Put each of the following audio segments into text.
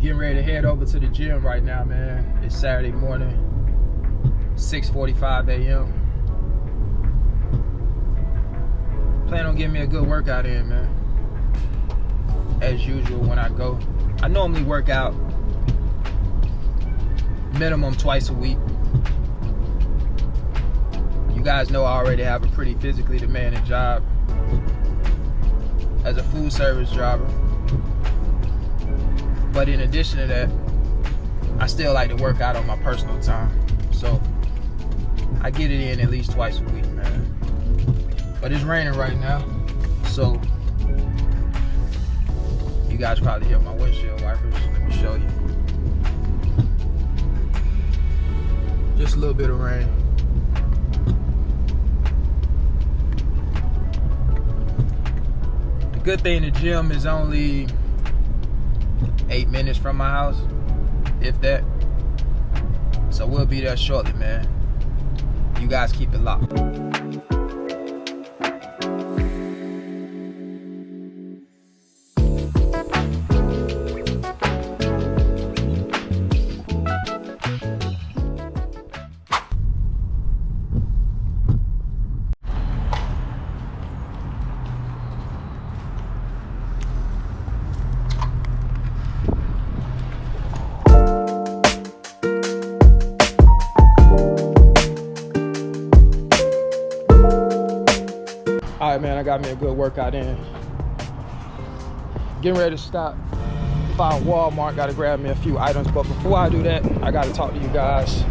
Getting ready to head over to the gym right now, man. It's Saturday morning, 6:45 a.m. Plan on getting me a good workout in, man. As usual when I go. I normally work out minimum twice a week. You guys know I already have a pretty physically demanding job as a food service driver. But in addition to that, I still like to work out on my personal time. So I get it in at least twice a week, man. But it's raining right now, so you guys probably hear my windshield wipers. Let me show you. Just a little bit of rain. The good thing, the gym is only 8 minutes from my house, if that. So we'll be there shortly, man. You guys keep it locked. All right, man, I got me a good workout in. Getting ready to stop by Walmart, gotta grab me a few items. But before I do that, I gotta talk to you guys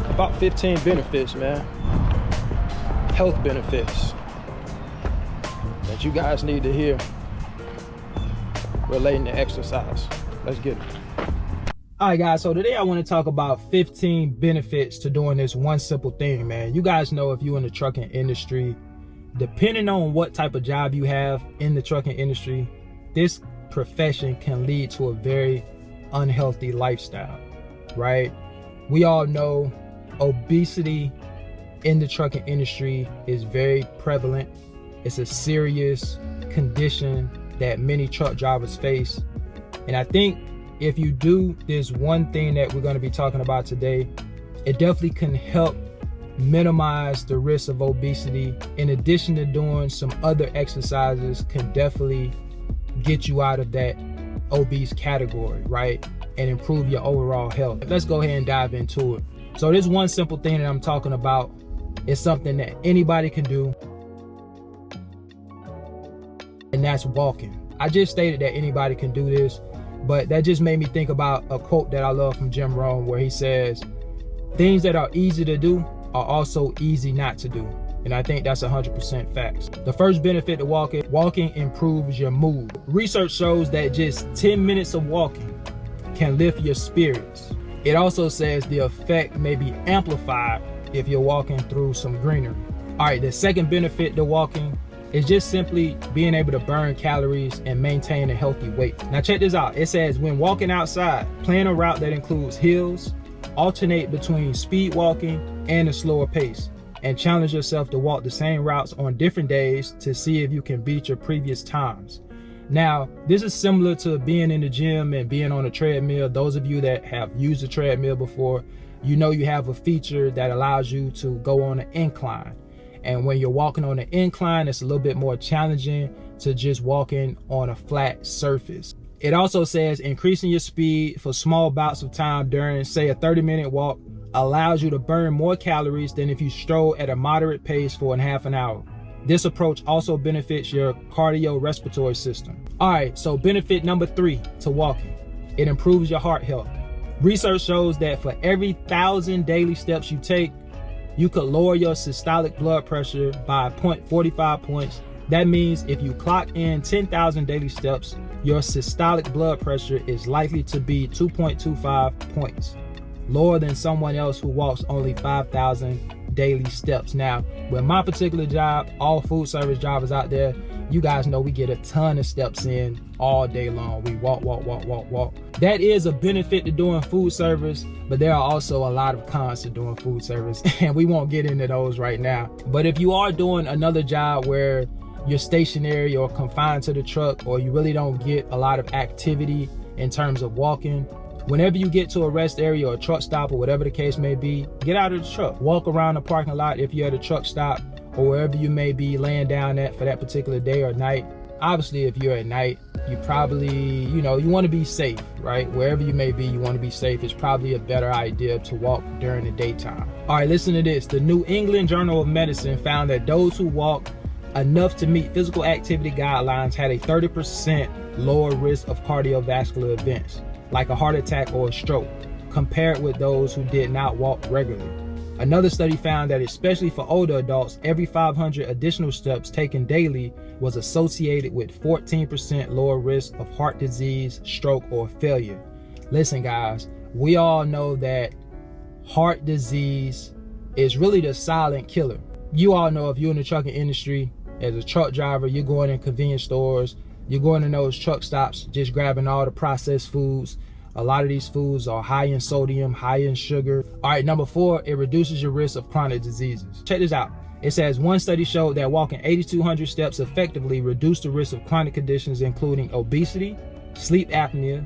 about 15 benefits, man. Health benefits that you guys need to hear relating to exercise. Let's get it. All right, guys, so today I want to talk about 15 benefits to doing this one simple thing, man. You guys know, if you're in the trucking industry, depending on what type of job you have in the trucking industry, this profession can lead to a very unhealthy lifestyle, right? We all know obesity in the trucking industry is very prevalent. It's a serious condition that many truck drivers face. And I think if you do this one thing that we're going to be talking about today, it definitely can help minimize the risk of obesity. In addition to doing some other exercises, can definitely get you out of that obese category, right? And improve your overall health. Let's go ahead and dive into it. So this one simple thing that I'm talking about is something that anybody can do, and that's walking. I just stated that anybody can do this, but that just made me think about a quote that I love from Jim Rohn, where he says, things that are easy to do are also easy not to do. And I think that's 100% facts. The first benefit to walking improves your mood. Research shows that just 10 minutes of walking can lift your spirits. It also says the effect may be amplified if you're walking through some greenery. All right, the second benefit to walking is just simply being able to burn calories and maintain a healthy weight. Now check this out. It says, when walking outside, plan a route that includes hills, alternate between speed walking and a slower pace, and challenge yourself to walk the same routes on different days to see if you can beat your previous times. Now, this is similar to being in the gym and being on a treadmill. Those of you that have used a treadmill before, you know you have a feature that allows you to go on an incline. And when you're walking on an incline, it's a little bit more challenging to just walking on a flat surface. It also says increasing your speed for small bouts of time during, say, a 30-minute walk allows you to burn more calories than if you stroll at a moderate pace for half an hour. This approach also benefits your cardiorespiratory system. All right, so benefit number 3 to walking. It improves your heart health. Research shows that for every 1,000 daily steps you take, you could lower your systolic blood pressure by 0.45 points. That means if you clock in 10,000 daily steps, your systolic blood pressure is likely to be 2.25 points lower than someone else who walks only 5,000 daily steps. Now, with my particular job, all food service drivers out there, you guys know we get a ton of steps in all day long. We walk. That is a benefit to doing food service, but there are also a lot of cons to doing food service, and we won't get into those right now. But if you are doing another job where you're stationary or confined to the truck, or you really don't get a lot of activity in terms of walking. Whenever you get to a rest area or a truck stop or whatever the case may be, get out of the truck. Walk around the parking lot if you're at a truck stop or wherever you may be laying down at for that particular day or night. Obviously, if you're at night, you probably, you want to be safe, right? Wherever you may be, you want to be safe. It's probably a better idea to walk during the daytime. All right, listen to this. The New England Journal of Medicine found that those who walk enough to meet physical activity guidelines had a 30% lower risk of cardiovascular events, like a heart attack or a stroke, compared with those who did not walk regularly. Another study found that especially for older adults, every 500 additional steps taken daily was associated with 14% lower risk of heart disease, stroke, or failure. Listen, guys, we all know that heart disease is really the silent killer. You all know if you're in the trucking industry, as a truck driver, you're going in convenience stores, you're going to those truck stops, just grabbing all the processed foods. A lot of these foods are high in sodium, high in sugar. All right, number 4, it reduces your risk of chronic diseases. Check this out. It says one study showed that walking 8,200 steps effectively reduced the risk of chronic conditions including obesity, sleep apnea,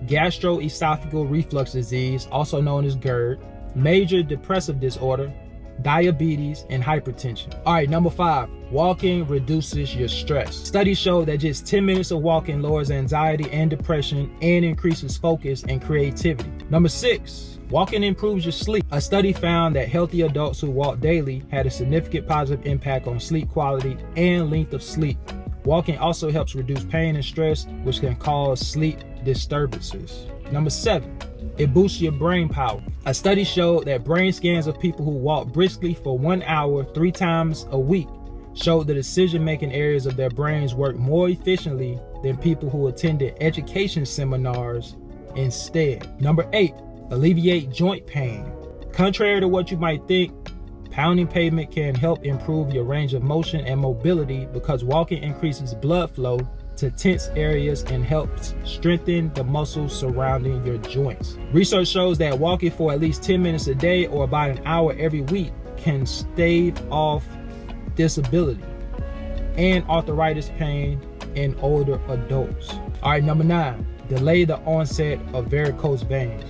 gastroesophageal reflux disease, also known as GERD, major depressive disorder, diabetes, and hypertension. All right, number 5, walking reduces your stress. Studies show that just 10 minutes of walking lowers anxiety and depression and increases focus and creativity. Number 6, walking improves your sleep. A study found that healthy adults who walk daily had a significant positive impact on sleep quality and length of sleep. Walking also helps reduce pain and stress, which can cause sleep disturbances. Number 7, it boosts your brain power. A study showed that brain scans of people who walk briskly for 1 hour 3 times a week showed the decision-making areas of their brains work more efficiently than people who attended education seminars instead. Number 8, alleviate joint pain. Contrary to what you might think, pounding pavement can help improve your range of motion and mobility because walking increases blood flow to tense areas and helps strengthen the muscles surrounding your joints. Research shows that walking for at least 10 minutes a day or about an hour every week can stave off disability and arthritis pain in older adults. All right, number 9, delay the onset of varicose veins.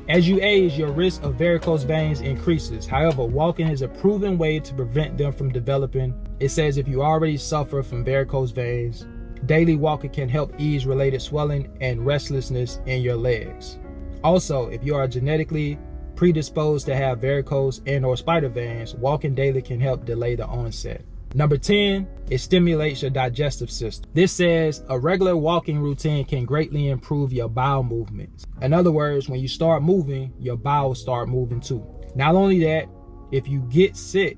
As you age, your risk of varicose veins increases. However, walking is a proven way to prevent them from developing. It says if you already suffer from varicose veins, daily walking can help ease related swelling and restlessness in your legs. Also, if you are genetically predisposed to have varicose and or spider veins, walking daily can help delay the onset. Number 10, it stimulates your digestive system. This says a regular walking routine can greatly improve your bowel movements. In other words, when you start moving, your bowels start moving too. Not only that, if you get sick,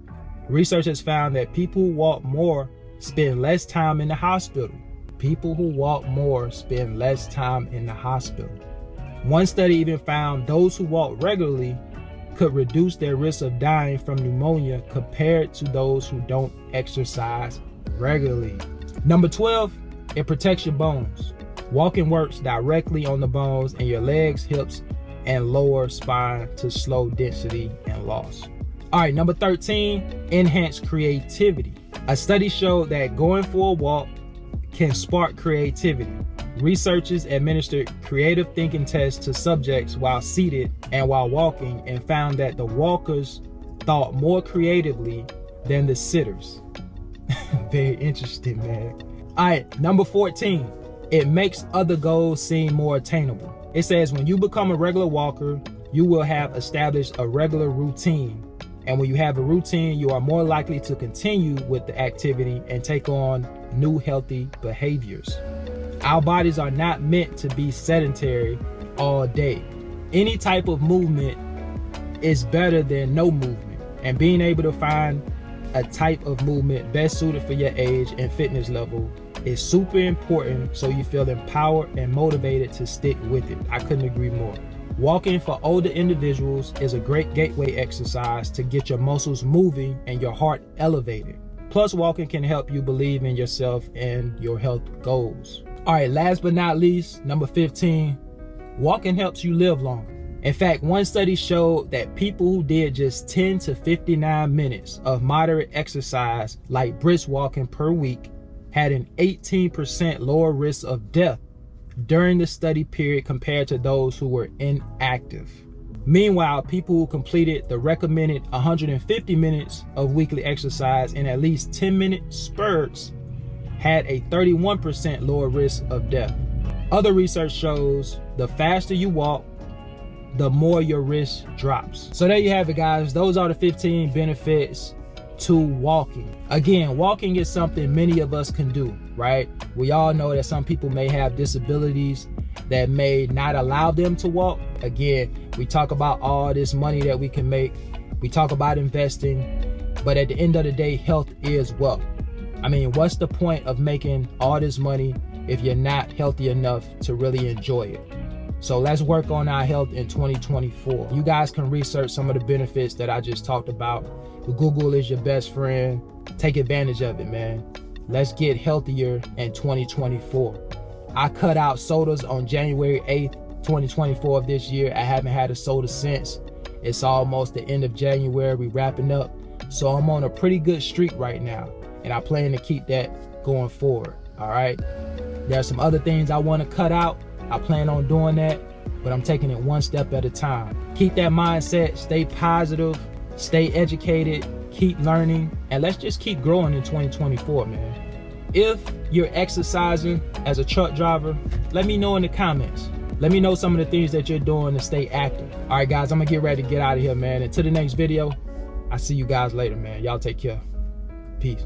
research has found that people who walk more spend less time in the hospital. People who walk more spend less time in the hospital. One study even found those who walk regularly could reduce their risk of dying from pneumonia compared to those who don't exercise regularly. Number 12, it protects your bones. Walking works directly on the bones in your legs, hips, and lower spine to slow density and loss. All right, number 13, enhance creativity. A study showed that going for a walk can spark creativity. Researchers administered creative thinking tests to subjects while seated and while walking and found that the walkers thought more creatively than the sitters. Very interesting, man. All right, number 14, it makes other goals seem more attainable. It says when you become a regular walker, you will have established a regular routine. And when you have a routine, you are more likely to continue with the activity and take on new healthy behaviors. Our bodies are not meant to be sedentary all day. Any type of movement is better than no movement. And being able to find a type of movement best suited for your age and fitness level is super important so you feel empowered and motivated to stick with it. I couldn't agree more. Walking for older individuals is a great gateway exercise to get your muscles moving and your heart elevated. Plus, walking can help you believe in yourself and your health goals. All right, last but not least, number 15, walking helps you live longer. In fact, one study showed that people who did just 10 to 59 minutes of moderate exercise, like brisk walking per week, had an 18% lower risk of death during the study period compared to those who were inactive. Meanwhile, people who completed the recommended 150 minutes of weekly exercise in at least 10-minute spurts had a 31% lower risk of death. Other research shows the faster you walk, the more your risk drops. So there you have it, guys. Those are the 15 benefits to walking. Again, walking is something many of us can do, right? We all know that some people may have disabilities that may not allow them to walk. Again, we talk about all this money that we can make. We talk about investing, but at the end of the day, health is wealth. I mean, what's the point of making all this money if you're not healthy enough to really enjoy it? So let's work on our health in 2024. You guys can research some of the benefits that I just talked about. Google is your best friend. Take advantage of it, man. Let's get healthier in 2024. I cut out sodas on January 8th, 2024 of this year. I haven't had a soda since. It's almost the end of January. We wrapping up. So I'm on a pretty good streak right now, and I plan to keep that going forward. All right. There are some other things I want to cut out. I plan on doing that, but I'm taking it one step at a time. Keep that mindset, stay positive, stay educated, keep learning, and let's just keep growing in 2024, man. If you're exercising as a truck driver, let me know in the comments. Let me know some of the things that you're doing to stay active. All right, guys, I'm gonna get ready to get out of here, man. Until the next video, I'll see you guys later, man. Y'all take care. Peace.